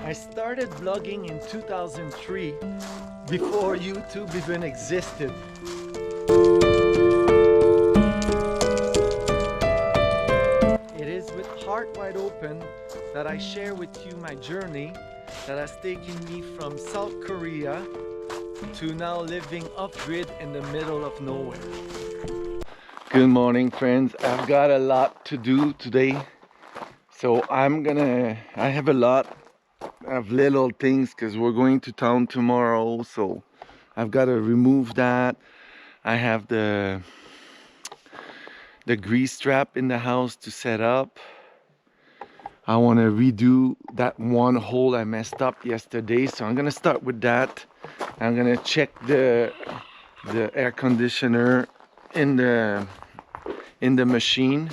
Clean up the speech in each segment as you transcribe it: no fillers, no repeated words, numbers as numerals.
I started vlogging in 2003, before YouTube even existed. It is with heart wide open that I share with you my journey that has taken me from South Korea to now living off-grid in the middle of nowhere. Good morning, friends. I've got a lot to do today, so I have a lot of little things because we're going to town tomorrow, so I've got to remove that. I have the grease trap in the house to set up. I want to redo that one hole I messed up yesterday, so I'm gonna start with that. I'm gonna check the air conditioner in the machine.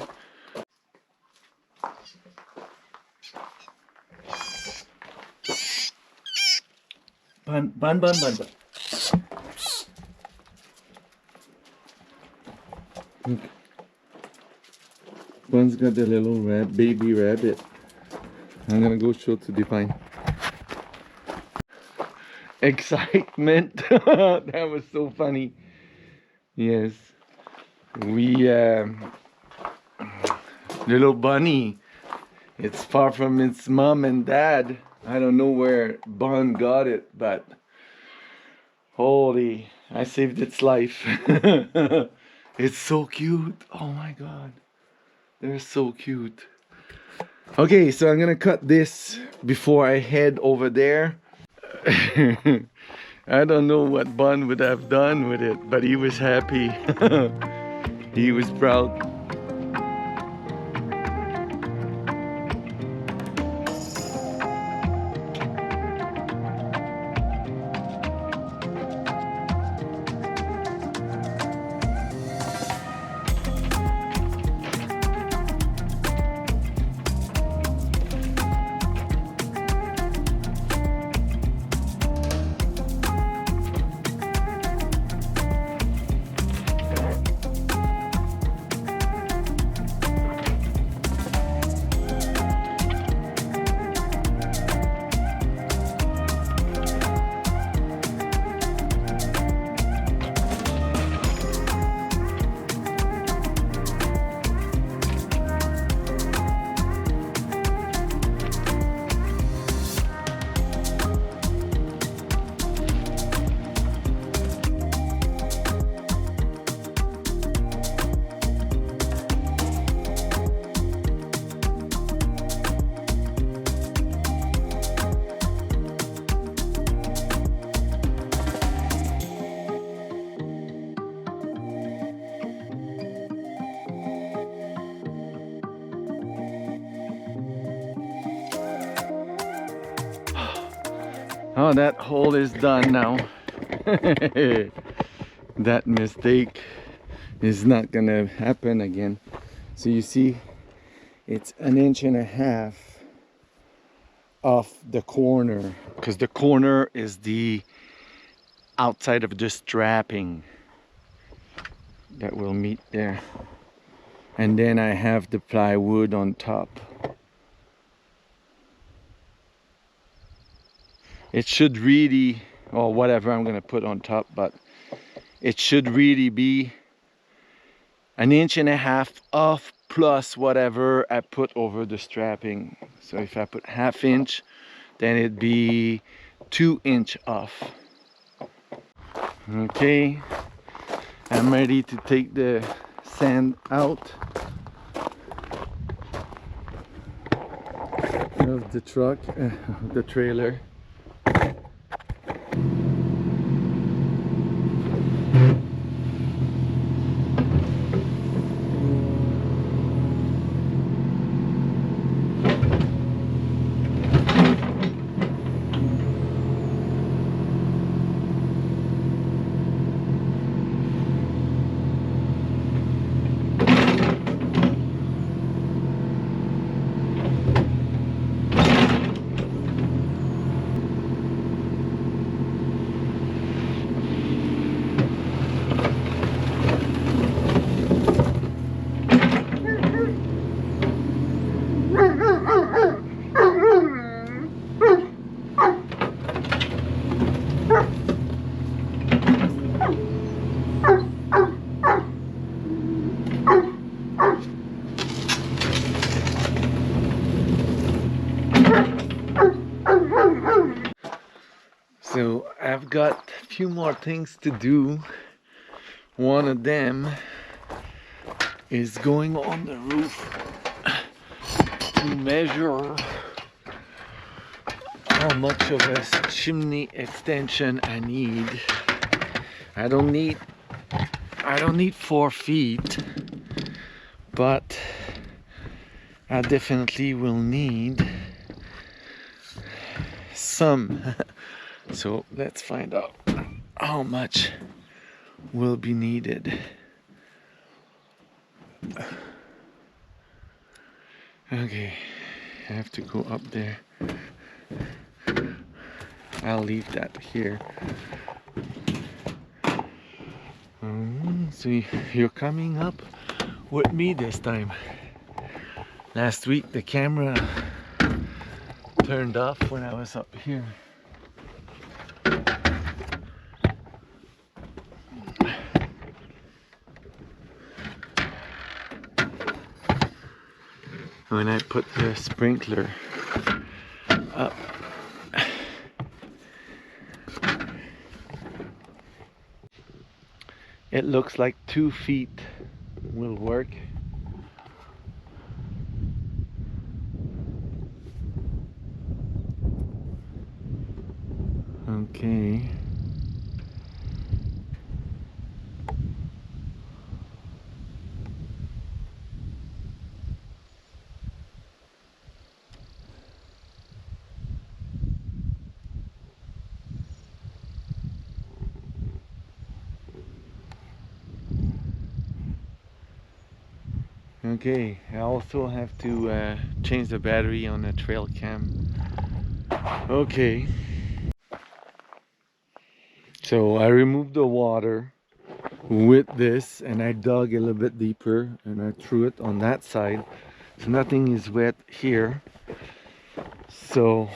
Bun. Bun's got the little baby rabbit. I'm gonna go show to Define. Excitement. That was so funny. Yes, we little bunny, it's far from its mom and dad. I don't know where Bun got it, but holy, I saved its life. It's so cute. Oh my god, they're so cute. Okay, so I'm gonna cut this before I head over there. I don't know what Bun would have done with it, but he was happy. He was proud. Oh, that hole is done now. That mistake is not gonna happen again. So you see, it's 1.5 inches off the corner, because the corner is the outside of the strapping that will meet there. And then I have the plywood on top. It should really, or whatever I'm gonna put on top, but it should really be 1.5 inches off plus whatever I put over the strapping. So if I put 1/2 inch, then it'd be 2 inches off. Okay, I'm ready to take the sand out of the truck, the trailer. So I've got a few more things to do. One of them is going on the roof to measure how much of a chimney extension I need. I don't need 4 feet, but I definitely will need some. So let's find out how much will be needed. Okay, I have to go up there. I'll leave that here. So you're coming up with me this time. Last week the camera turned off when I was up here. When I put the sprinkler up. It looks like 2 feet will work. Okay. Okay, I also have to change the battery on the trail cam. Okay. So I removed the water with this and I dug a little bit deeper and I threw it on that side. So nothing is wet here. So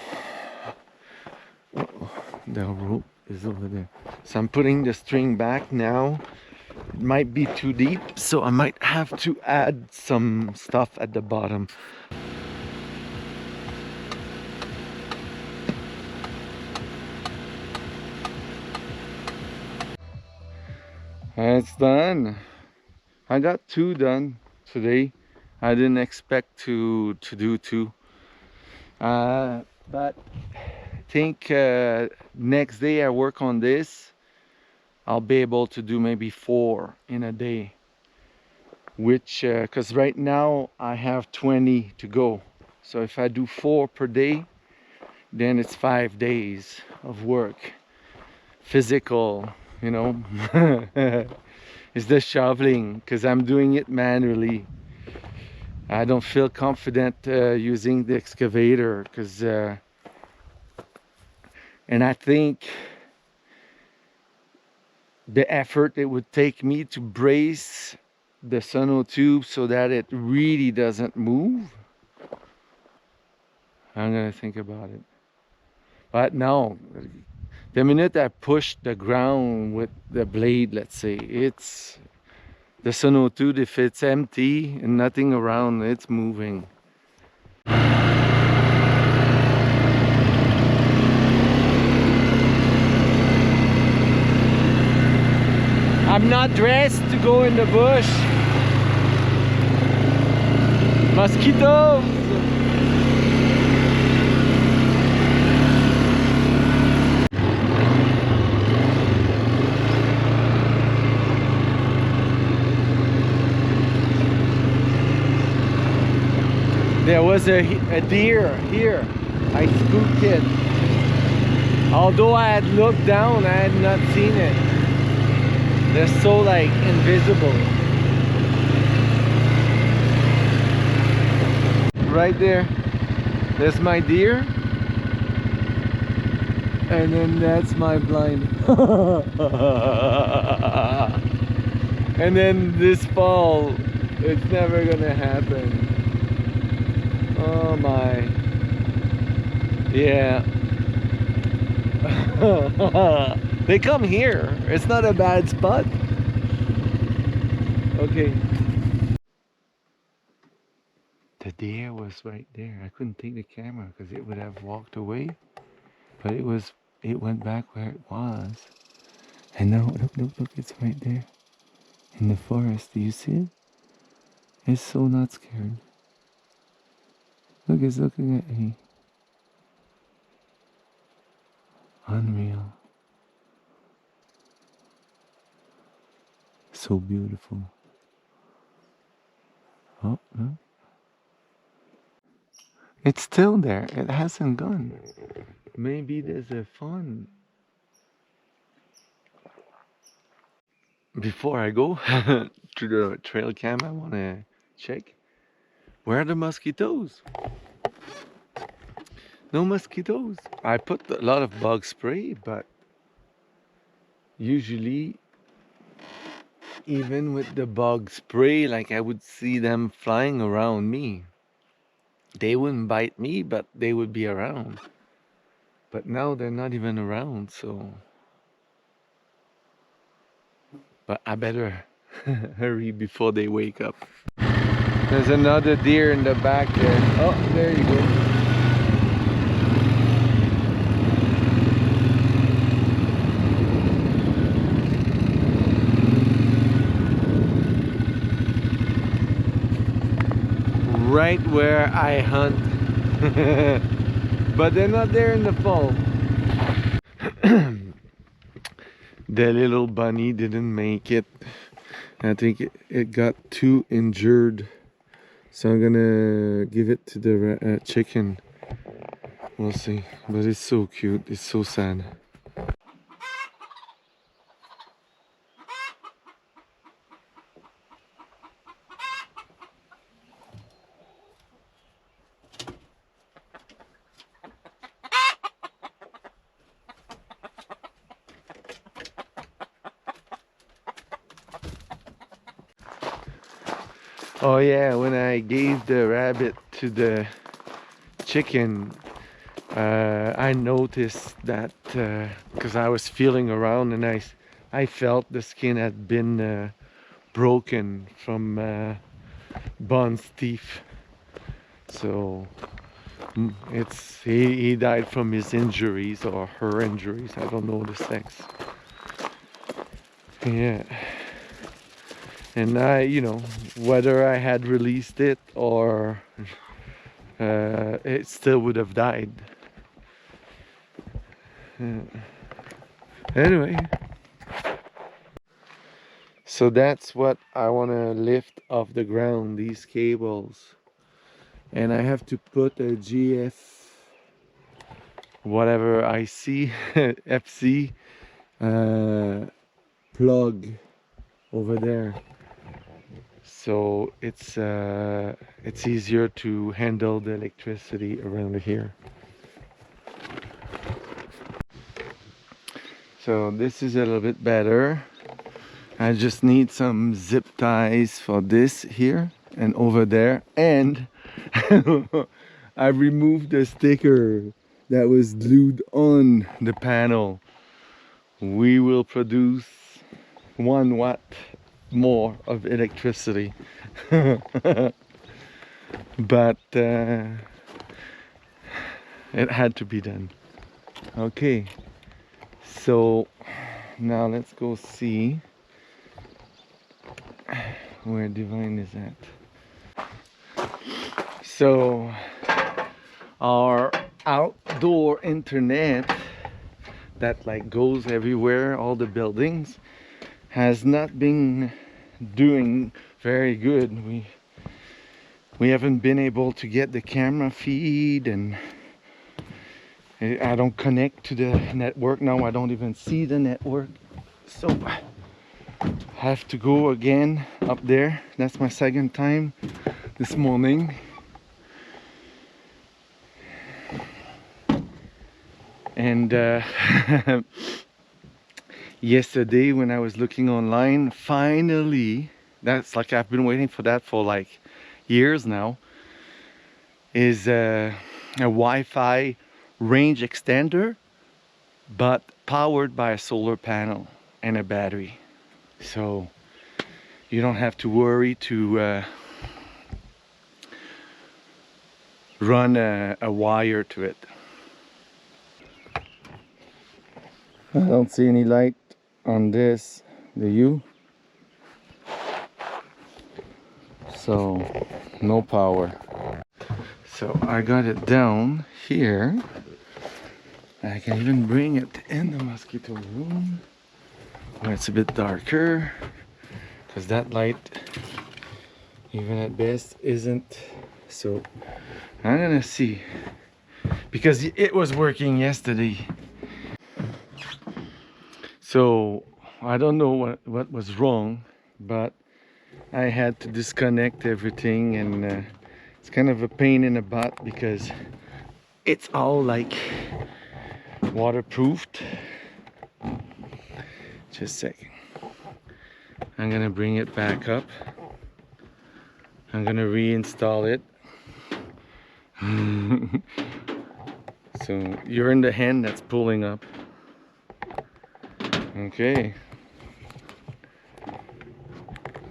the rope is over there. So I'm putting the string back now. It might be too deep, so I might have to add some stuff at the bottom. It's done. I got 2 done today. I didn't expect to do 2. But I think next day I work on this, I'll be able to do maybe 4 in a day, which because right now I have 20 to go. So if I do 4 per day, then it's 5 days of work, physical, you know. It's the shoveling, because I'm doing it manually. I don't feel confident using the excavator, because and I think the effort it would take me to brace the sonotube so that it really doesn't move, I'm gonna think about it. But no, the minute I push the ground with the blade, let's say, it's the sonotube, if it's empty and nothing around, it's moving. I'm not dressed to go in the bush. Mosquitoes! There was a deer here. I spooked it. Although I had looked down, I had not seen it. They're so like invisible. Right there, there's my deer. And then that's my blind. And then this fall, it's never gonna happen. Oh my. Yeah. They come here. It's not a bad spot. Okay. The deer was right there. I couldn't take the camera because it would have walked away. But it was it went back where it was. And now, look, it's right there in the forest. Do you see it? It's so not scared. Look, it's looking at me. Unreal. So beautiful. Oh, no. It's still there. It hasn't gone. Maybe there's a fun. Before I go to the trail cam, I want to check. Where are the mosquitoes? No mosquitoes. I put a lot of bug spray, but usually, even with the bug spray, like I would see them flying around me. They wouldn't bite me, but they would be around. But now they're not even around, so. But I better hurry before they wake up. There's another deer in the back there. Oh, there you go. Right where I hunt. But they're not there in the fall. The little bunny didn't make it. I think it got too injured. So I'm gonna give it to the chicken. We'll see. But it's so cute. It's so sad. Oh yeah, when I gave the rabbit to the chicken, I noticed that because I was feeling around and I felt the skin had been broken from Bun's teeth. So he died from his injuries or her injuries. I don't know the sex. Yeah. And whether I had released it or it still would have died. Anyway, so that's what I want to lift off the ground, these cables. And I have to put a GF, whatever I see, FC plug over there. So it's easier to handle the electricity around here. So this is a little bit better. I just need some zip ties for this here and over there. And I removed the sticker that was glued on the panel. We will produce 1 watt more of electricity. But it had to be done. Okay, so now let's go see where Divine is at. So our outdoor internet that like goes everywhere, all the buildings, has not been doing very good. We haven't been able to get the camera feed, and I don't connect to the network now. I don't even see the network, so I have to go again up there. That's my second time this morning. And yesterday when I was looking online, finally, that's like I've been waiting for that for like years now, is a Wi-Fi range extender, but powered by a solar panel and a battery. So you don't have to worry to run a wire to it. I don't see any light on this. Do you? So no power. So I got it down here. I can even bring it in the mosquito room where it's a bit darker, because that light, even at best, isn't. So I'm gonna see, because it was working yesterday. So I don't know what was wrong, but I had to disconnect everything, and it's kind of a pain in the butt because it's all like waterproofed. Just a second. I'm gonna bring it back up. I'm gonna reinstall it. So you're in the hand that's pulling up. Okay.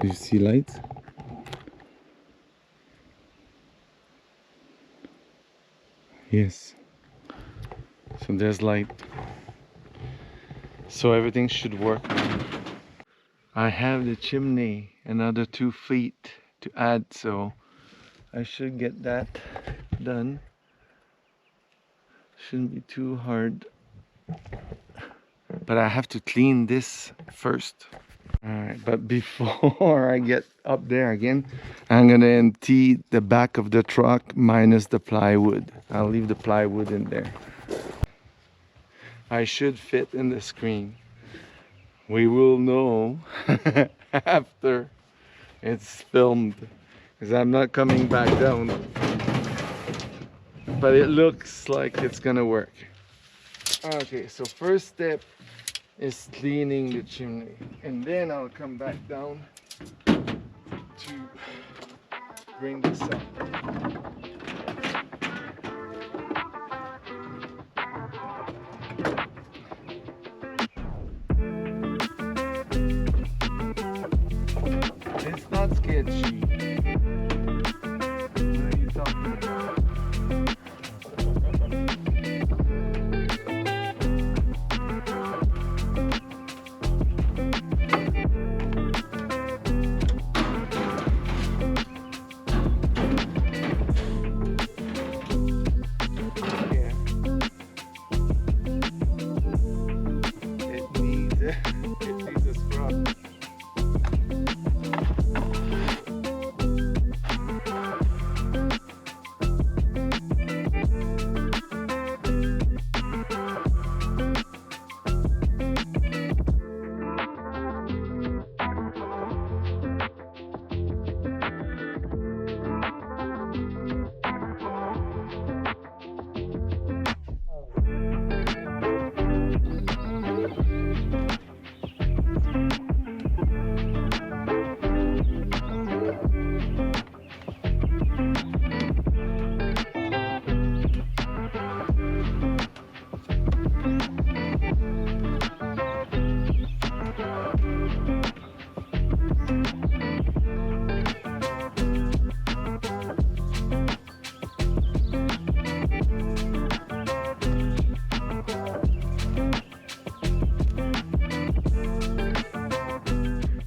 Do you see lights? Yes. So there's light. So everything should work now. I have the chimney another 2 feet to add, so I should get that done. Shouldn't be too hard. But I have to clean this first. Alright, but before I get up there again, I'm gonna empty the back of the truck minus the plywood. I'll leave the plywood in there. I should fit in the screen. We will know after it's filmed, because I'm not coming back down. But it looks like it's gonna work. Okay, so first step is cleaning the chimney, and then I'll come back down to bring this up. It's not sketchy. What are you talking about? It needs a scrub.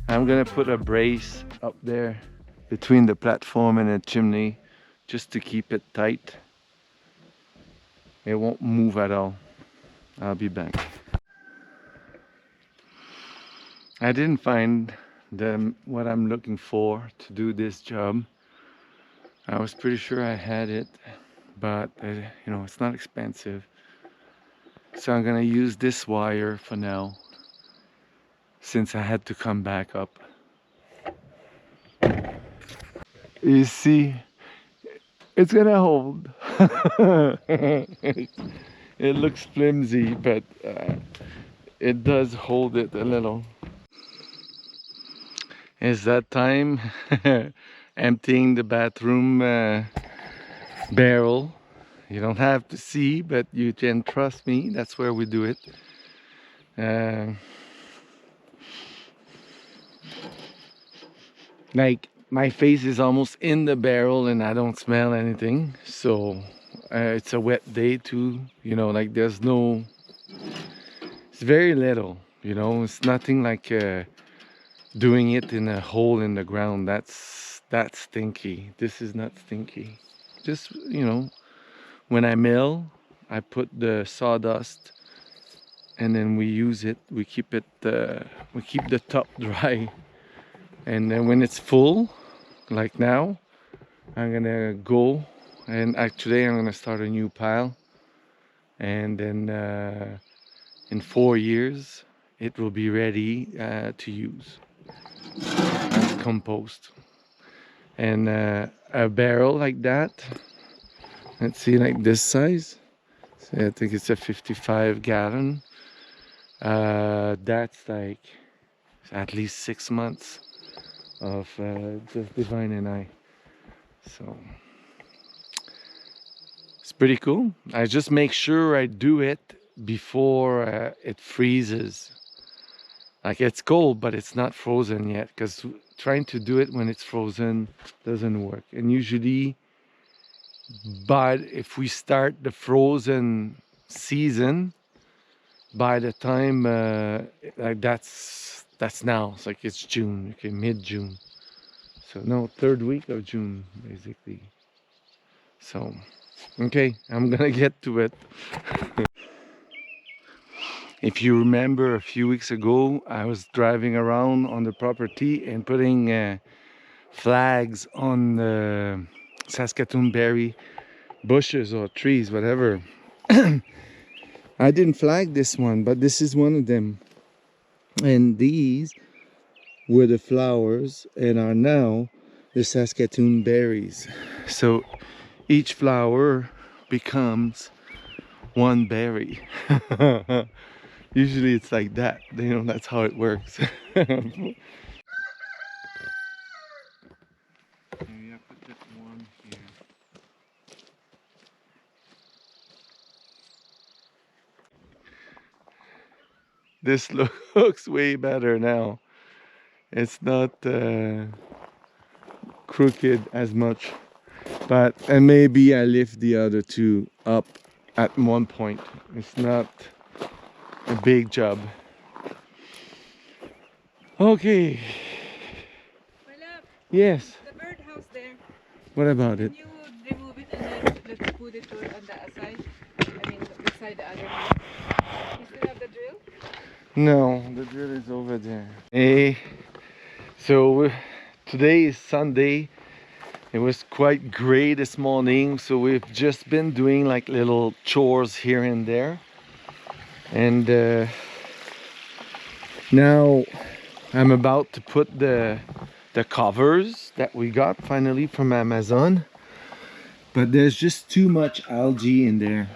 I'm gonna put a brace up there between the platform and the chimney just to keep it tight. It won't move at all. I'll be back. I didn't find what I'm looking for to do this job. I was pretty sure I had it, but you know, it's not expensive. So I'm gonna use this wire for now, since I had to come back up. You see, it's gonna hold. It looks flimsy, but it does hold it a little. It's that time emptying the bathroom barrel. You don't have to see, but you can trust me. That's where we do it. Like, my face is almost in the barrel and I don't smell anything. So it's a wet day too, you know, like there's no It's very little, you know. It's nothing like doing it in a hole in the ground. That's stinky. This is not stinky. Just, you know, when I mill, I put the sawdust and then we use it. We keep the top dry, and then when it's full, like now, I'm gonna go and today I'm gonna start a new pile, and then in 4 years it will be ready to use as compost. And a barrel like that, let's see, like this size, so I think it's a 55 gallon. That's like at least 6 months of just Divine and I. So it's pretty cool. I just make sure I do it before it freezes. Like, it's cold, but it's not frozen yet, because trying to do it when it's frozen doesn't work. And usually, but if we start the frozen season, by the time like that's now, it's like it's June, okay, mid-June. So no, 3rd week of June basically. So okay, I'm gonna get to it. If you remember, a few weeks ago I was driving around on the property and putting flags on the Saskatoon berry bushes or trees, whatever. I didn't flag this one, but this is one of them. And these were the flowers and are now the Saskatoon berries. So each flower becomes one berry. Usually it's like that, you know, that's how it works. This looks way better now. It's not crooked as much, but and maybe I lift the other two up at one point. It's not a big job. Okay. My love, Yes. the birdhouse there. What about it? Can you remove it and then let's put it on the side? I mean, beside the other one. You still have the drill? No, the drill is over there. Hey, so today is Sunday. It was quite gray this morning, so we've just been doing like little chores here and there. And now I'm about to put the covers that we got finally from Amazon. But there's just too much algae in there.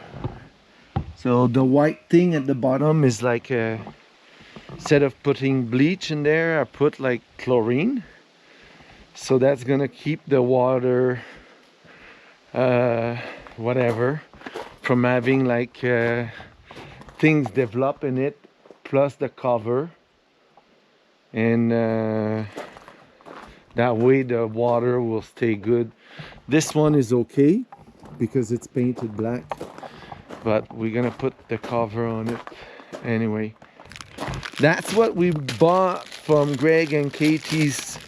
So the white thing at the bottom is like instead of putting bleach in there, I put like chlorine. So that's gonna keep the water, whatever, from having like things develop in it, plus the cover. And that way the water will stay good. This one is okay because it's painted black, but we're gonna put the cover on it anyway. That's what we bought from Greg and Katie's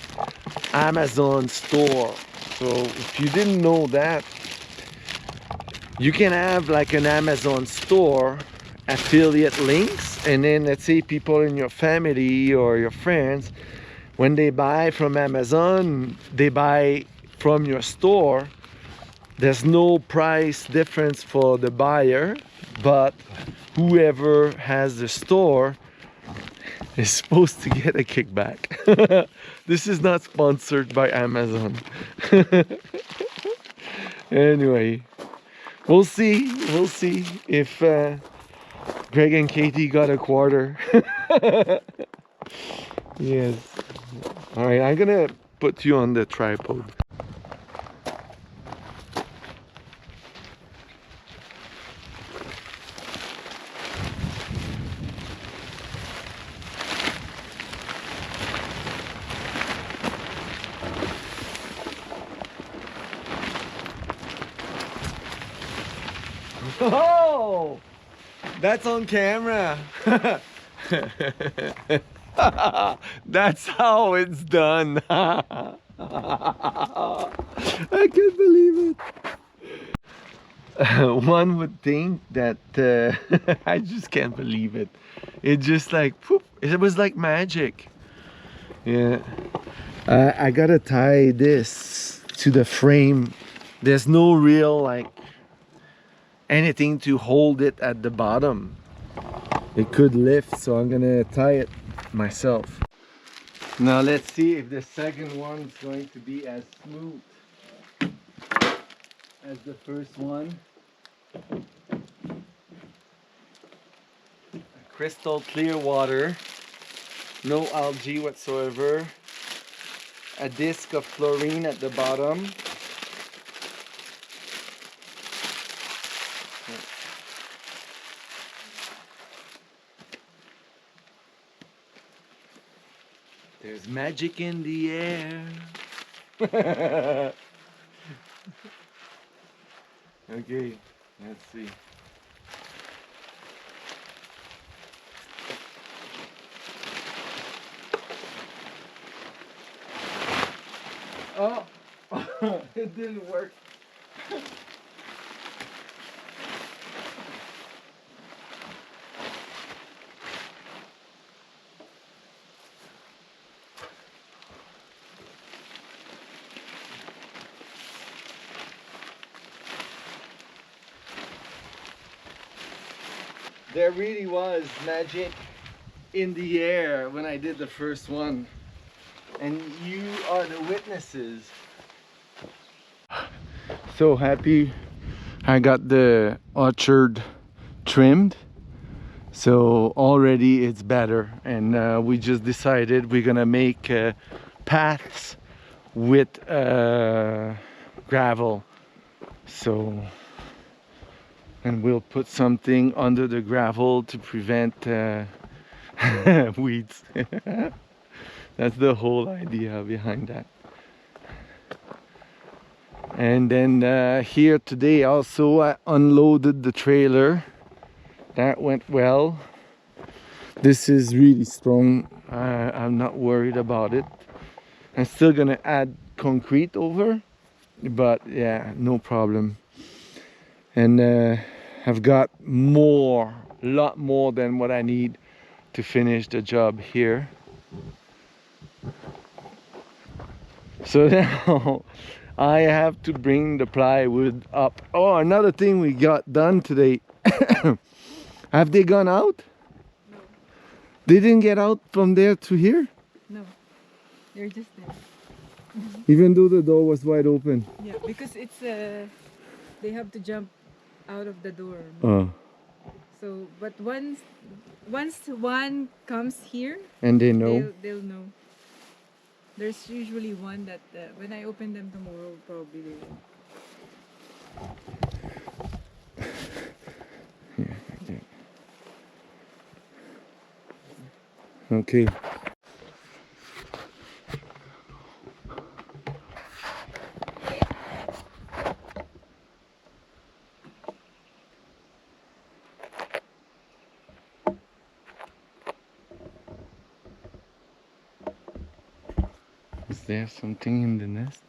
Amazon store. So if you didn't know that, you can have like an Amazon store affiliate links, and then let's say people in your family or your friends, when they buy from Amazon, they buy from your store. There's no price difference for the buyer, but whoever has the store is supposed to get a kickback. This is not sponsored by Amazon. Anyway, we'll see if Greg and Katie got a quarter. Yes. All right, I'm gonna put you on the tripod. Oh, That's on camera. That's how it's done. I can't believe it. One would think that I just can't believe it. It just like poof, it was like magic. Yeah. I gotta tie this to the frame. There's no real like anything to hold it at the bottom. It could lift, so I'm gonna tie it myself. Now let's see if the second one is going to be as smooth as the first one. Crystal clear water, no algae whatsoever. A disc of chlorine at the bottom. There's magic in the air. Okay, let's see. Oh, it didn't work. There really was magic in the air when I did the first one. And you are the witnesses. So happy I got the orchard trimmed. So already it's better. And we just decided we're gonna make paths with gravel. So, and we'll put something under the gravel to prevent weeds. That's the whole idea behind that. And then here today also I unloaded the trailer. That went well. This is really strong. I'm not worried about it. I'm still gonna add concrete over, but yeah, no problem. And I've got a lot more than what I need to finish the job here. So now I have to bring the plywood up. Oh, another thing we got done today. Have they gone out? No. They didn't get out from there to here? No. They're just there. Even though the door was wide open? Yeah, because it's they have to jump out of the door. Oh. So, but once one comes here, And they know? they'll know. There's usually one that when I open them tomorrow, probably they will. Yeah, okay. Is there something in the nest?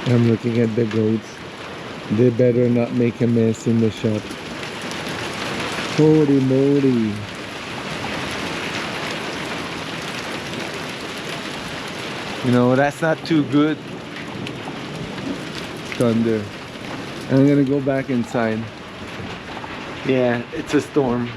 I'm looking at the goats. They better not make a mess in the shop. Holy moly. You know, that's not too good. Thunder. I'm gonna go back inside. Yeah, it's a storm.